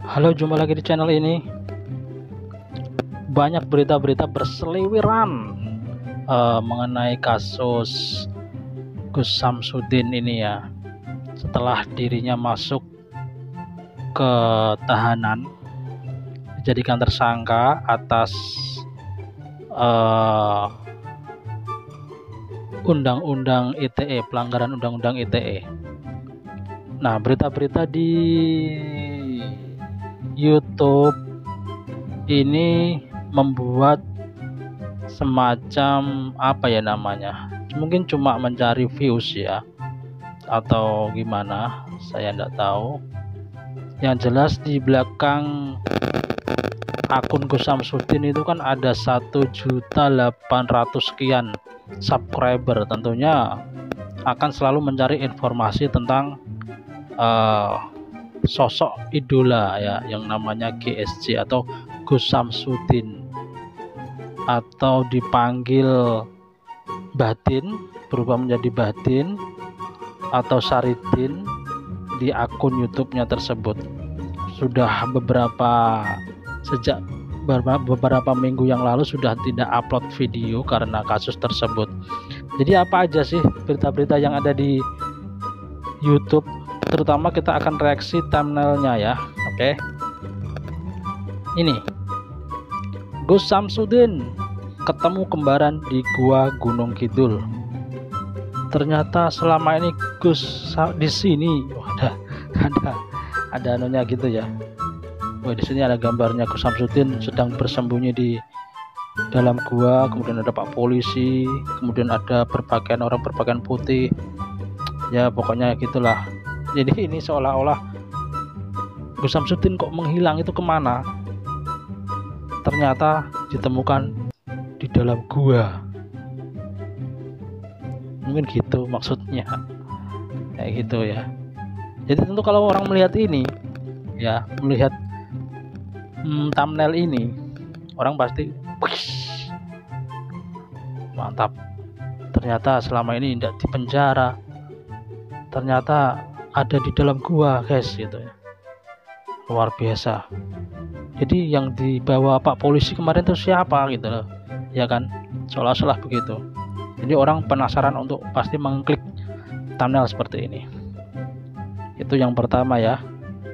Halo, jumpa lagi di channel ini. Banyak berita-berita berseliweran mengenai kasus Gus Samsudin ini ya. Setelah dirinya masuk ke tahanan, dijadikan tersangka atas undang-undang ITE, pelanggaran undang-undang ITE. Nah, berita-berita di YouTube ini membuat semacam apa ya namanya, mungkin cuma mencari views ya, atau gimana, saya enggak tahu. Yang jelas di belakang akun Gus Samsudin itu kan ada 1.800.000 sekian subscriber. Tentunya akan selalu mencari informasi tentang sosok idola ya, yang namanya GSJ atau Gus Samsudin, atau dipanggil Batin, berubah menjadi Batin atau Saridin di akun YouTube-nya tersebut. Sudah sejak beberapa minggu yang lalu sudah tidak upload video karena kasus tersebut. Jadi apa aja sih berita-berita yang ada di YouTube? Terutama kita akan reaksi thumbnailnya ya. Oke. Ini Gus Samsudin ketemu kembaran di Gua Gunung Kidul. Ternyata selama ini Gus di sini ada anunya gitu ya. Wah, di sini ada gambarnya Gus Samsudin sedang bersembunyi di dalam gua, kemudian ada Pak Polisi, kemudian ada orang berpakaian putih. Ya pokoknya gitulah. Jadi ini seolah-olah Gus Samsudin kok menghilang, itu kemana? Ternyata ditemukan di dalam gua. Mungkin gitu maksudnya, kayak gitu ya. Jadi tentu kalau orang melihat ini ya, melihat thumbnail ini, orang pasti mantap, ternyata selama ini tidak di penjara, ternyata ada di dalam gua guys, gitu ya. Luar biasa. Jadi yang dibawa Pak Polisi kemarin itu siapa gitu loh, ya kan, seolah-olah begitu. Jadi orang penasaran untuk pasti mengklik thumbnail seperti ini. Itu yang pertama ya,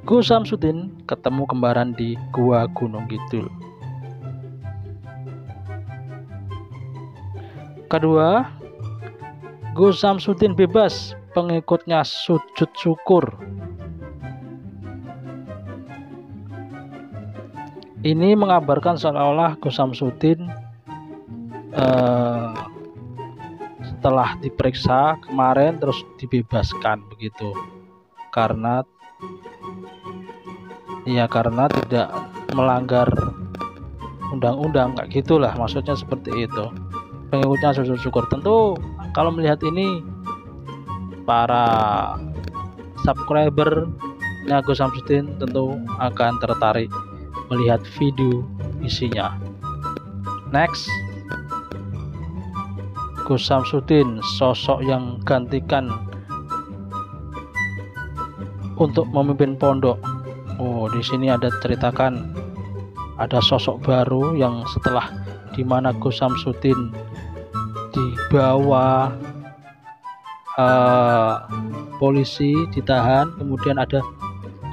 Gus Samsudin ketemu kembaran di Gua Gunung Kidul. Kedua, Gus Samsudin bebas, pengikutnya sujud syukur. Ini mengabarkan seolah-olah Gus Samsudin setelah diperiksa kemarin terus dibebaskan begitu, karena tidak melanggar undang-undang, kayak gitulah maksudnya, seperti itu. Pengikutnya sujud syukur. Tentu kalau melihat ini, para subscriber Gus Samsudin tentu akan tertarik melihat video isinya. Next, Gus Samsudin, sosok yang gantikan untuk memimpin pondok. Oh, di sini ada ceritakan ada sosok baru yang setelah dimana Gus Samsudin dibawa polisi, ditahan, kemudian ada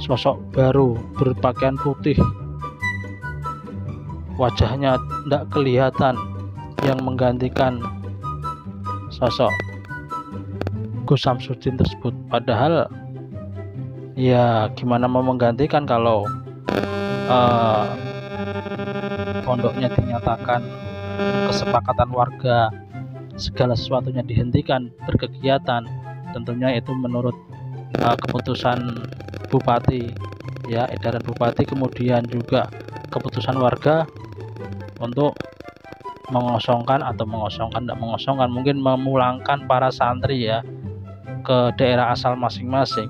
sosok baru berpakaian putih, wajahnya tidak kelihatan, yang menggantikan sosok Gus Samsudin tersebut. Padahal ya gimana mau menggantikan kalau pondoknya dinyatakan kesepakatan warga, segala sesuatunya dihentikan berkegiatan. Tentunya itu menurut keputusan bupati ya, edaran bupati, kemudian juga keputusan warga untuk mengosongkan, mungkin memulangkan para santri ya ke daerah asal masing-masing.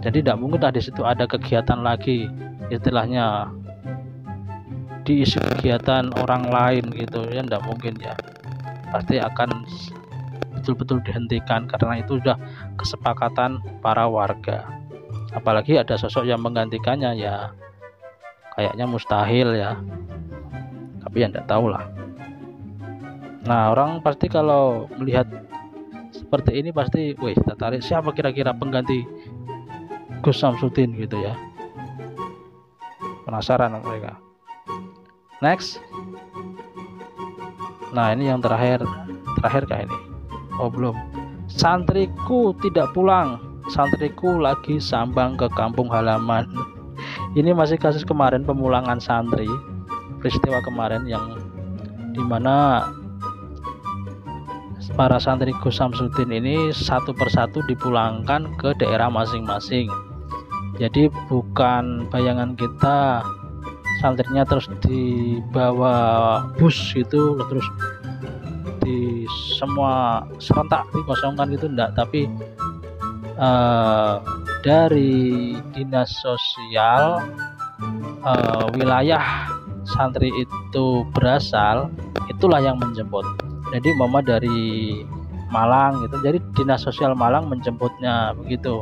Jadi tidak mungkin di situ ada kegiatan lagi, istilahnya diisi kegiatan orang lain gitu ya, tidak mungkin ya. Pasti akan betul-betul dihentikan karena itu sudah kesepakatan para warga. apalagi ada sosok yang menggantikannya, ya kayaknya mustahil ya, tapi ya enggak tahu lah. Nah, orang pasti kalau melihat seperti ini pasti, wih, tertarik siapa kira-kira pengganti Gus Samsudin gitu ya. Penasaran mereka. Next. Nah, ini yang terakhir kah ini? Oh, belum. Santriku tidak pulang. Santriku lagi sambang ke kampung halaman. Ini masih kasus kemarin pemulangan santri. Peristiwa kemarin yang dimana para santri Gus Samsudin ini satu persatu dipulangkan ke daerah masing-masing. Jadi bukan bayangan kita santrinya terus dibawa bus gitu, terus di semua serentak dikosongkan gitu, enggak, tapi dari dinas sosial wilayah santri itu berasal, itulah yang menjemput. Jadi mama dari Malang gitu, jadi dinas sosial Malang menjemputnya begitu.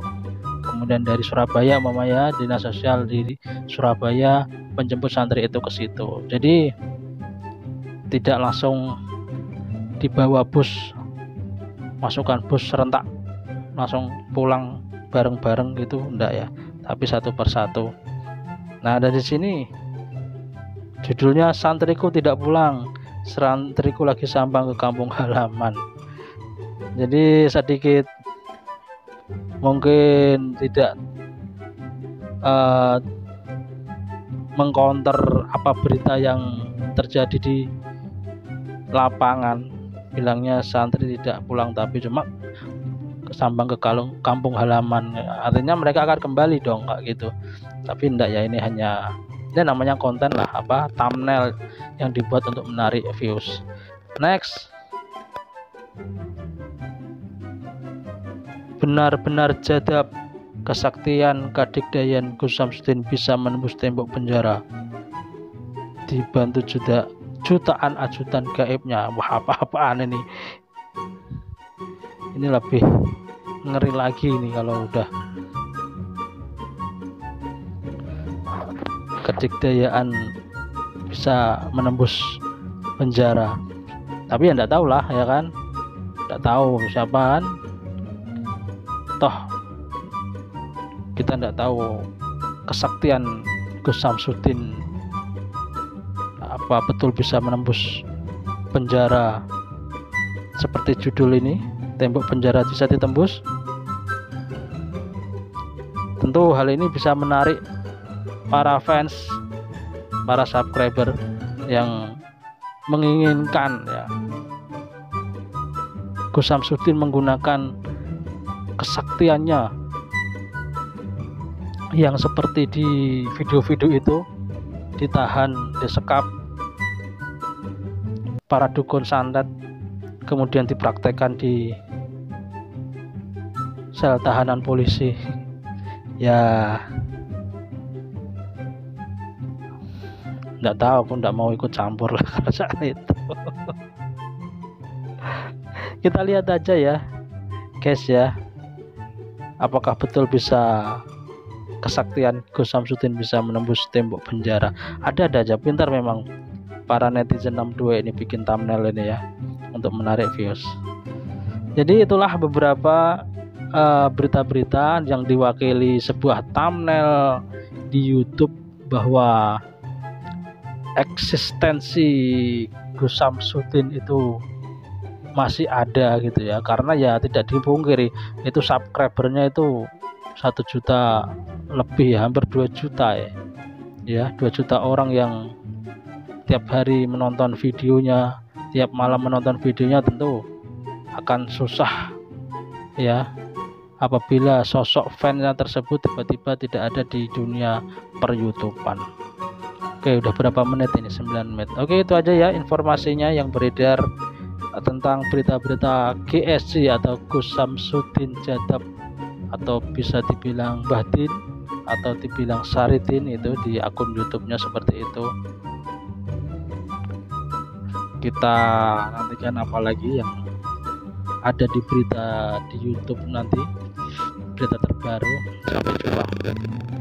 Kemudian dari Surabaya mama ya, dinas sosial di Surabaya menjemput santri itu ke situ. Jadi tidak langsung dibawa bus, masukkan bus serentak langsung pulang bareng-bareng gitu, enggak ya, tapi satu persatu. Nah, dari sini judulnya santriku tidak pulang, santriku lagi sambang ke kampung halaman. Jadi sedikit mungkin tidak mengcounter apa berita yang terjadi di lapangan, bilangnya santri tidak pulang tapi cuma sambang ke kampung halaman, artinya mereka akan kembali dong, nggak gitu. Tapi enggak ya, ini hanya namanya konten lah, apa, thumbnail yang dibuat untuk menarik views. Next. Benar-benar jadab, kesaktian kadikdayan Gus Samsudin bisa menembus tembok penjara, dibantu jutaan ajudan gaibnya. Wah, apa-apaan ini lebih ngeri lagi ini kalau udah kedikdayaan bisa menembus penjara. Tapi ya enggak tahu lah ya kan, enggak tahu siapaan, toh kita enggak tahu kesaktian Gus Samsudin apa betul bisa menembus penjara seperti judul ini, tembok penjara bisa ditembus. Tentu hal ini bisa menarik para fans, para subscriber yang menginginkan ya Gus Samsudin menggunakan kesaktiannya yang seperti di video-video itu, ditahan, disekap para dukun santet, kemudian dipraktekkan di sel tahanan polisi. Ya enggak tahu, aku enggak mau ikut campur lah kalau saat itu. Kita lihat aja ya guys ya, apakah betul bisa kesaktian Gus Samsudin bisa menembus tembok penjara. Ada aja, pintar memang para netizen 62 ini bikin thumbnail ini ya, untuk menarik views. Jadi itulah beberapa berita-berita yang diwakili sebuah thumbnail di YouTube bahwa eksistensi Gus Samsudin itu masih ada gitu ya, karena ya tidak dipungkiri itu subscribernya itu 1 juta lebih, hampir 2 juta ya 2 juta orang yang tiap hari menonton videonya, tiap malam menonton videonya. Tentu akan susah ya apabila sosok fansnya tersebut tiba-tiba tidak ada di dunia per-YouTubean. Oke, udah berapa menit ini? 9 menit. Oke, itu aja ya informasinya yang beredar tentang berita-berita GSC atau Gus Samsudin Jadab, atau bisa dibilang Bahdin atau dibilang Saridin, itu di akun YouTube-nya seperti itu. Kita nantikan apa lagi yang ada di berita di YouTube nanti, berita terbaru. baru. Sampai jumpa.